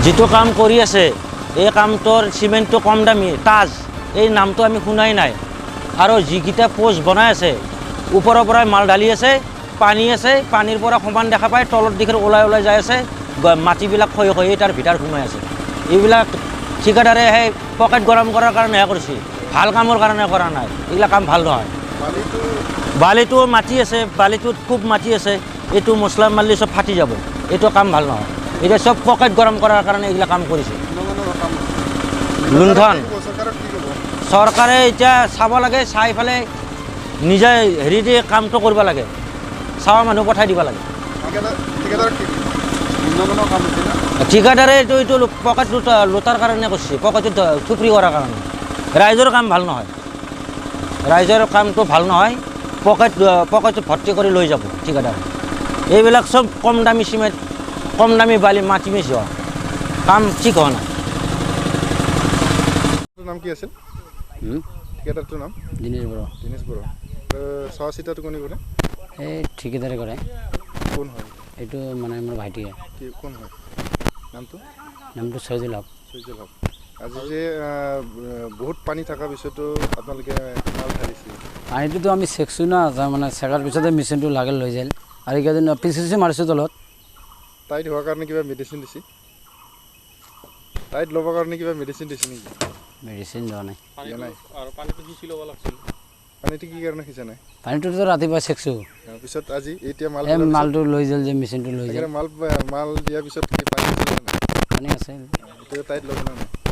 যিটো কাম কৰি আছে এই কামটোৰ চিমেণ্টটো কম দামী তাজ এই নামটো আমি শুনাই নাই আৰু যিকেইটা পোষ্ট বনাই আছে ওপৰৰ পৰা মাল ঢালি আছে পানী আছে পানীৰ পৰা সমান দেখা পায় তলৰ দিশে ওলাই ওলাই যাই আছে মাটিবিলাক ক্ষয় হৈ তাৰ ভিতৰত সোমাই আছে এইবিলাক ঠিকাদাৰে সেই পকেট গৰম কৰাৰ কাৰণেহে কৰিছে ভাল কামৰ কাৰণে কৰা নাই এইবিলাক কাম ভাল নহয় বালিটো মাটি আছে বালিটোত খুব মাটি আছে এইটো মছলা মাৰিলে চব ফাটি যাব এইটো কাম ভাল নহয় এতিয়া চব পকেট গৰম কৰাৰ কাৰণে এইবিলাক কাম কৰিছে লুণ্ঠন চৰকাৰে এতিয়া চাব লাগে চাই পেলে নিজে হেৰি দি কামটো কৰিব লাগে চাৱা মানুহ পঠাই দিব লাগে ঠিকাদাৰে এইটো পকেট লুটাৰ কাৰণে কৰিছে পকেটত থুপৰি কৰাৰ কাৰণে ৰাইজৰ কাম ভাল নহয় ৰাইজৰ কামটো ভাল নহয় পকেটত ভৰ্তি কৰি লৈ যাব ঠিকাদাৰে এইবিলাক চব কম দামী চিমেণ্ট কম দামী বালি মাটি মিছ কাম ঠিক হোৱা নাই নাম কি আছিল ঠিকাদাৰটোৰ নাম দিনেশ বড়ো চোৱা চিতাটো কোনে কৰে এই ঠিকাদাৰে কৰে কোন হয় এইটো মানে মোৰ ভাইটিয়ে কোন হয় নামটো সৈজুল হক আজি যে বহুত পানী থকাৰ পিছতো আপোনালোকে মাল ঢালিছে পানীটোতো আমি চেকছোঁ না মানে চেকাৰ পিছতে মেচিনটো লাগে লৈ যায় আৰু এইকেইদিন পিচি মাৰিছোঁ তলত টাইট হোৱাৰ কাৰণে কিবা মেডিচিন দিছে টাইট ল'বৰ কাৰণে কিবা মেডিচিন দিছে নেকি মেডিচিন লোৱা নাই আৰু পানীটো সিঁচি ল'ব লাগিছিল পানীটো কি কাৰণে সিঁচা নাই পানীটোতো ৰাতিপুৱা চেকছোঁ পিছত আজি এতিয়া মালটো লৈ যায় যে মেচিনটো লৈ যায় মাল দিয়াৰ পিছত কি পানী পানী আছে টাইট ল'ব নাই